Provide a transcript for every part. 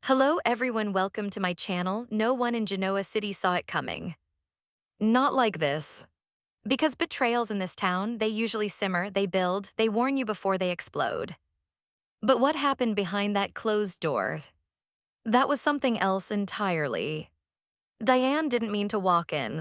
Hello everyone, welcome to my channel. No one in Genoa City saw it coming. Not like this. Because betrayals in this town, they usually simmer, they build, they warn you before they explode. But what happened behind that closed door? That was something else entirely. Diane didn't mean to walk in.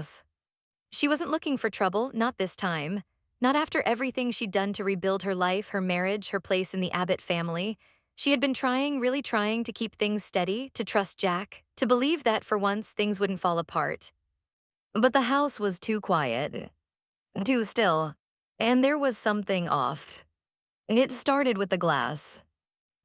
She wasn't looking for trouble, not this time. Not after everything she'd done to rebuild her life, her marriage, her place in the Abbott family. She had been trying, really trying to keep things steady, to trust Jack, to believe that for once things wouldn't fall apart. But the house was too quiet, too still, and there was something off. It started with the glass.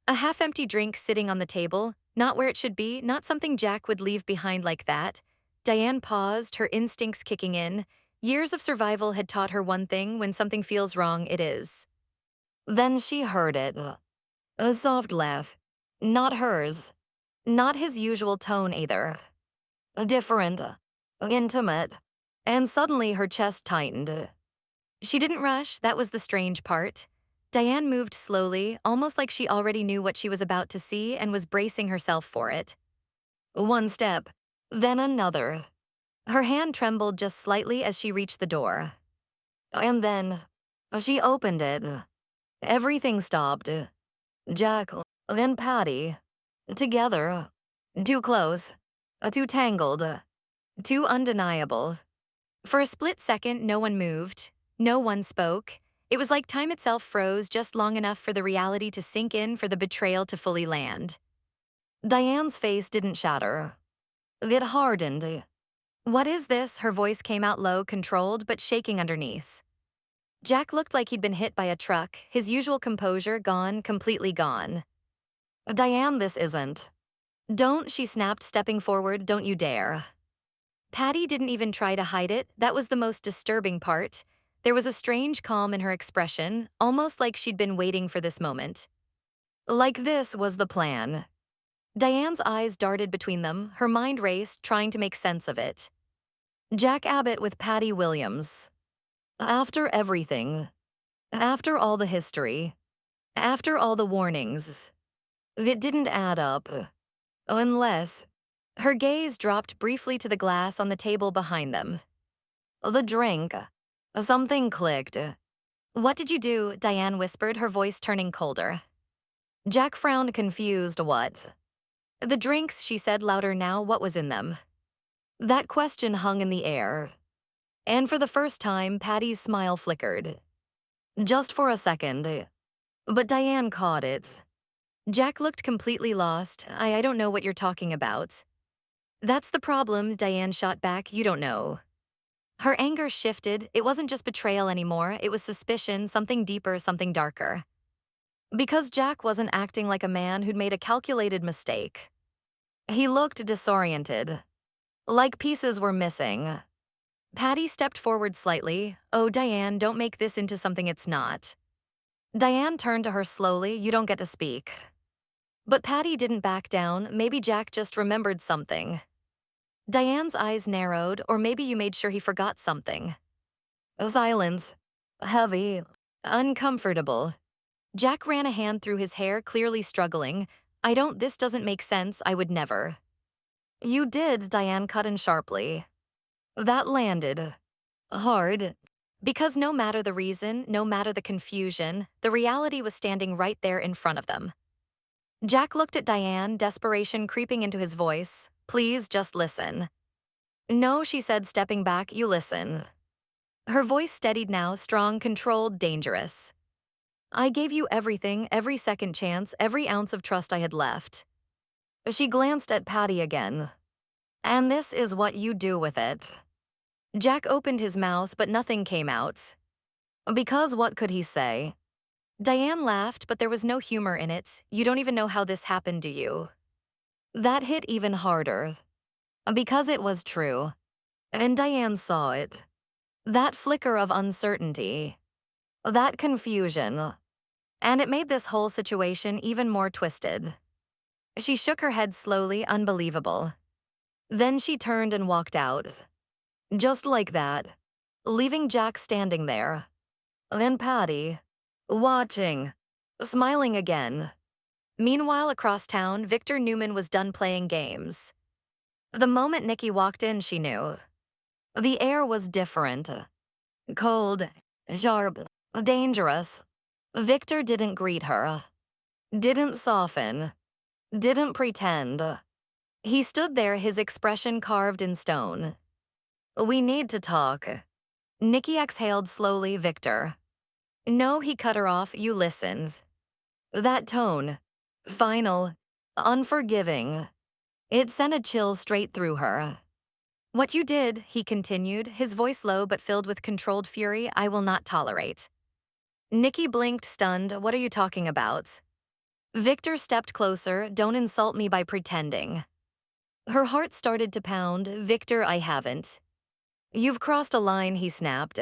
A half-empty drink sitting on the table, not where it should be, not something Jack would leave behind like that. Diane paused, her instincts kicking in. Years of survival had taught her one thing: when something feels wrong, it is. Then she heard it. A soft laugh. Not hers. Not his usual tone either. Different. Intimate. And suddenly her chest tightened. She didn't rush, that was the strange part. Diane moved slowly, almost like she already knew what she was about to see and was bracing herself for it. One step, then another. Her hand trembled just slightly as she reached the door. And then she opened it. Everything stopped. Jack and Patty. Together. Too close. Too tangled. Too undeniable. For a split second, no one moved. No one spoke. It was like time itself froze just long enough for the reality to sink in, for the betrayal to fully land. Diane's face didn't shatter. It hardened. What is this? Her voice came out low, controlled, but shaking underneath. Jack looked like he'd been hit by a truck, his usual composure gone, completely gone. Diane, this isn't. Don't, she snapped, stepping forward, don't you dare. Patty didn't even try to hide it. That was the most disturbing part. There was a strange calm in her expression, almost like she'd been waiting for this moment. Like this was the plan. Diane's eyes darted between them, her mind raced, trying to make sense of it. Jack Abbott with Patty Williams. After everything. After all the history. After all the warnings. It didn't add up. Unless... Her gaze dropped briefly to the glass on the table behind them. The drink. Something clicked. What did you do? Diane whispered, her voice turning colder. Jack frowned, confused. What? The drinks, she said louder now. What was in them? That question hung in the air. And for the first time, Patty's smile flickered. Just for a second. But Diane caught it. Jack looked completely lost. I don't know what you're talking about. That's the problem, Diane shot back. You don't know. Her anger shifted. It wasn't just betrayal anymore. It was suspicion, something deeper, something darker. Because Jack wasn't acting like a man who'd made a calculated mistake. He looked disoriented. Like pieces were missing. Patty stepped forward slightly. Oh, Diane, don't make this into something it's not. Diane turned to her slowly. You don't get to speak. But Patty didn't back down. Maybe Jack just remembered something. Diane's eyes narrowed, or maybe you made sure he forgot something. Silence. Heavy. Uncomfortable. Jack ran a hand through his hair, clearly struggling. This doesn't make sense, I would never. You did, Diane cut in sharply. That landed. Hard. Because no matter the reason, no matter the confusion, the reality was standing right there in front of them. Jack looked at Diane, desperation creeping into his voice. Please, just listen. No, she said, stepping back, you listen. Her voice steadied now, strong, controlled, dangerous. I gave you everything, every second chance, every ounce of trust I had left. She glanced at Patty again. And this is what you do with it. Jack opened his mouth, but nothing came out. Because what could he say? Diane laughed, but there was no humor in it. You don't even know how this happened, do you? That hit even harder. Because it was true. And Diane saw it. That flicker of uncertainty. That confusion. And it made this whole situation even more twisted. She shook her head slowly, unbelievable. Then she turned and walked out. Just like that. Leaving Jack standing there. And Patty. Watching. Smiling again. Meanwhile, across town, Victor Newman was done playing games. The moment Nikki walked in, she knew. The air was different. Cold, sharp, dangerous. Victor didn't greet her, didn't soften, didn't pretend. He stood there, his expression carved in stone. "We need to talk." Nikki exhaled slowly. "Victor." "No," he cut her off. "You listened." That tone, final, unforgiving, it sent a chill straight through her. "What you did," he continued, his voice low but filled with controlled fury, "I will not tolerate." Nikki blinked, stunned. "What are you talking about?" Victor stepped closer. "Don't insult me by pretending." Her heart started to pound. "Victor, I haven't." "You've crossed a line," he snapped.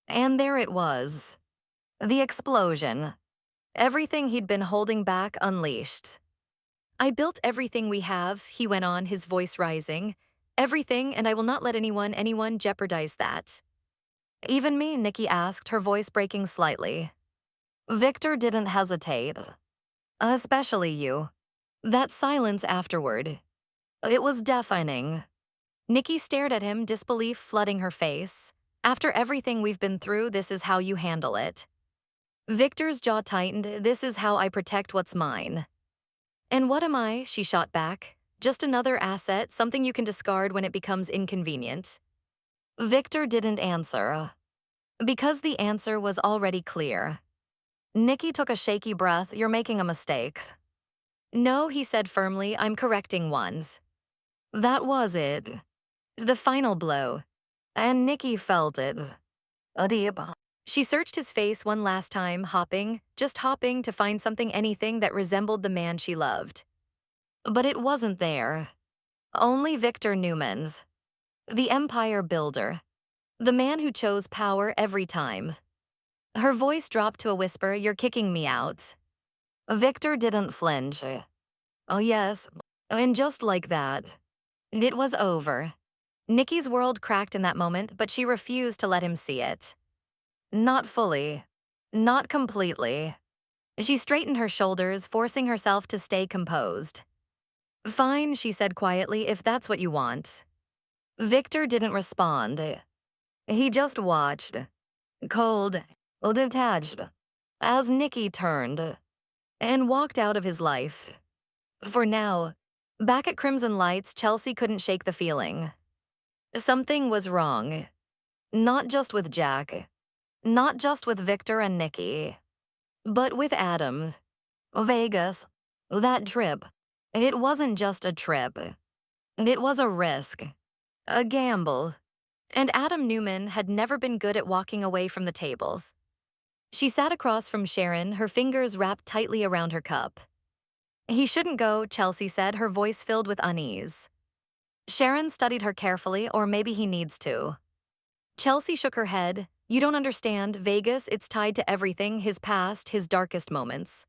And there it was. The explosion. Everything he'd been holding back unleashed. "I built everything we have," he went on, his voice rising. "Everything, and I will not let anyone jeopardize that." "Even me?" Nikki asked, her voice breaking slightly. Victor didn't hesitate. "Especially you." That silence afterward. It was deafening. Nikki stared at him, disbelief flooding her face. "After everything we've been through, this is how you handle it." Victor's jaw tightened. "This is how I protect what's mine." "And what am I?" she shot back. "Just another asset, something you can discard when it becomes inconvenient." Victor didn't answer. Because the answer was already clear. Nikki took a shaky breath. "You're making a mistake." "No," he said firmly, "I'm correcting ones." That was it. The final blow. And Nikki felt it. A deep. She searched his face one last time, just hopping to find anything that resembled the man she loved. But it wasn't there. Only Victor Newman's. The empire builder. The man who chose power every time. Her voice dropped to a whisper. "You're kicking me out." Victor didn't flinch. "Oh yes." And just like that, it was over. Nikki's world cracked in that moment, but she refused to let him see it. Not fully. Not completely. She straightened her shoulders, forcing herself to stay composed. "Fine," she said quietly, "if that's what you want." Victor didn't respond. He just watched. Cold, detached, as Nikki turned and walked out of his life. For now, back at Crimson Lights, Chelsea couldn't shake the feeling. Something was wrong. Not just with Jack. Not just with Victor and Nikki. But with Adam. Vegas. That trip. It wasn't just a trip. It was a risk. A gamble. And Adam Newman had never been good at walking away from the tables. She sat across from Sharon, her fingers wrapped tightly around her cup. "He shouldn't go," Chelsea said, her voice filled with unease. Sharon studied her carefully. "Or maybe he needs to." Chelsea shook her head. "You don't understand. Vegas, it's tied to everything, his past, his darkest moments."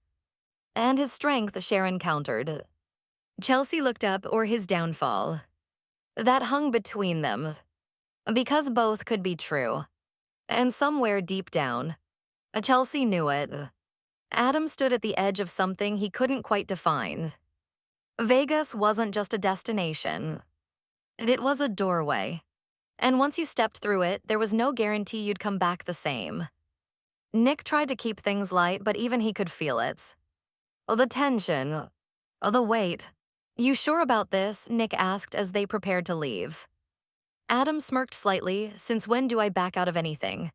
"And his strength," Sharon countered. Chelsea looked up. "Or his downfall." That hung between them. Because both could be true. And somewhere deep down, Chelsea knew it. Adam stood at the edge of something he couldn't quite define. Vegas wasn't just a destination. It was a doorway. And once you stepped through it, there was no guarantee you'd come back the same. Nick tried to keep things light, but even he could feel it. The tension. The weight. "You sure about this?" Nick asked as they prepared to leave. Adam smirked slightly. "Since when do I back out of anything?"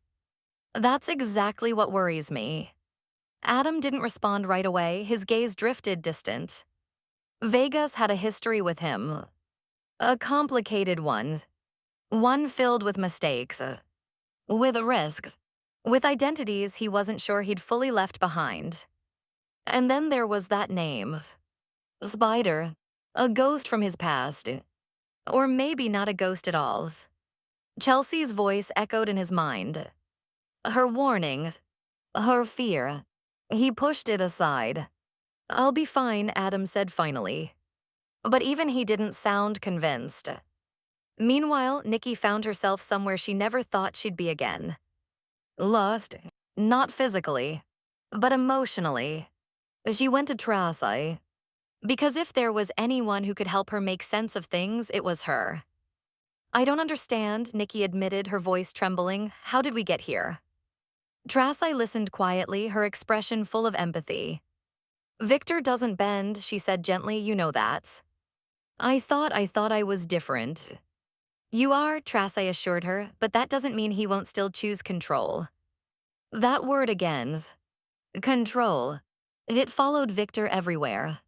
"That's exactly what worries me." Adam didn't respond right away. His gaze drifted distant. Vegas had a history with him. A complicated one. One filled with mistakes. With risks. With identities he wasn't sure he'd fully left behind. And then there was that name. Spider. A ghost from his past. Or maybe not a ghost at all. Chelsea's voice echoed in his mind. Her warning. Her fear. He pushed it aside. "I'll be fine," Adam said finally. But even he didn't sound convinced. Meanwhile, Nikki found herself somewhere she never thought she'd be again. Lost. Not physically, but emotionally. She went to Trasai. Because if there was anyone who could help her make sense of things, it was her. I don't understand, Nikki admitted, her voice trembling. How did we get here? Trasai listened quietly, her expression full of empathy. Victor doesn't bend, she said gently, you know that. I thought I was different. You are, Trasai assured her, but that doesn't mean he won't still choose control. That word again. Control. It followed Victor everywhere.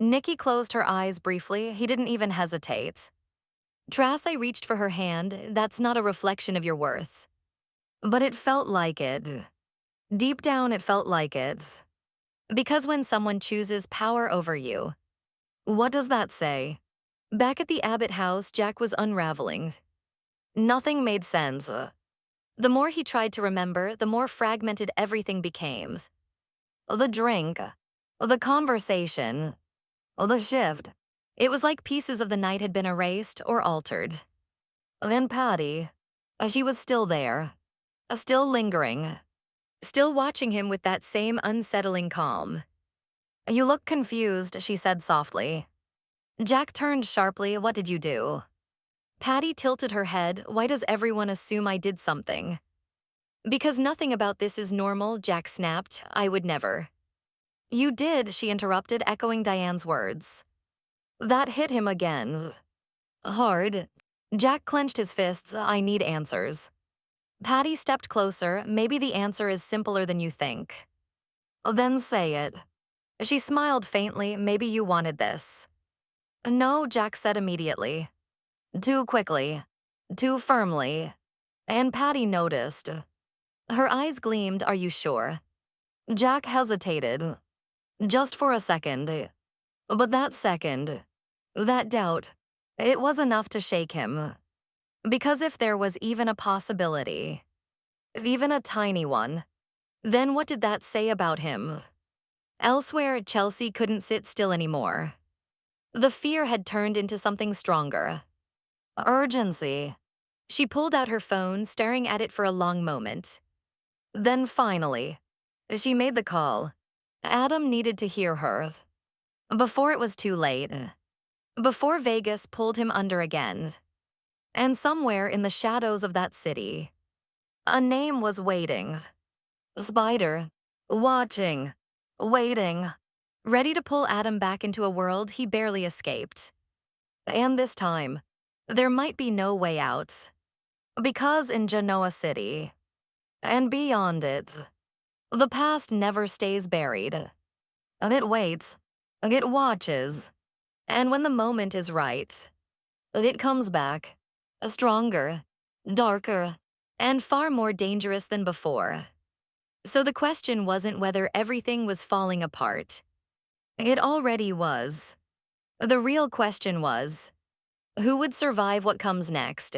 Nikki closed her eyes briefly, he didn't even hesitate. Trasai reached for her hand, that's not a reflection of your worth. But it felt like it. Deep down, it felt like it. Because when someone chooses power over you, what does that say? Back at the Abbott house, Jack was unraveling. Nothing made sense. The more he tried to remember, the more fragmented everything became. The drink, the conversation, the shift. It was like pieces of the night had been erased or altered. Then Patty, she was still there, still lingering, still watching him with that same unsettling calm. You look confused, she said softly. Jack turned sharply. What did you do? Patty tilted her head. Why does everyone assume I did something? Because nothing about this is normal, Jack snapped. I would never. You did, she interrupted, echoing Diane's words. That hit him again. Hard. Jack clenched his fists. I need answers. Patty stepped closer. Maybe the answer is simpler than you think. Then say it. She smiled faintly. Maybe you wanted this. No, Jack said immediately. Too quickly. Too firmly. And Patty noticed. Her eyes gleamed. Are you sure? Jack hesitated. Just for a second. But that second, that doubt, it was enough to shake him. Because if there was even a possibility, even a tiny one, then what did that say about him? Elsewhere, Chelsea couldn't sit still anymore. The fear had turned into something stronger. Urgency. She pulled out her phone, staring at it for a long moment. Then finally, she made the call. Adam needed to hear hers. Before it was too late. Before Vegas pulled him under again. And somewhere in the shadows of that city, a name was waiting. Spider. Watching. Waiting. Ready to pull Adam back into a world he barely escaped. And this time, there might be no way out. Because in Genoa City, and beyond it, the past never stays buried. It waits. It watches. And when the moment is right, it comes back, stronger, darker, and far more dangerous than before. So the question wasn't whether everything was falling apart. It already was. The real question was, who would survive what comes next?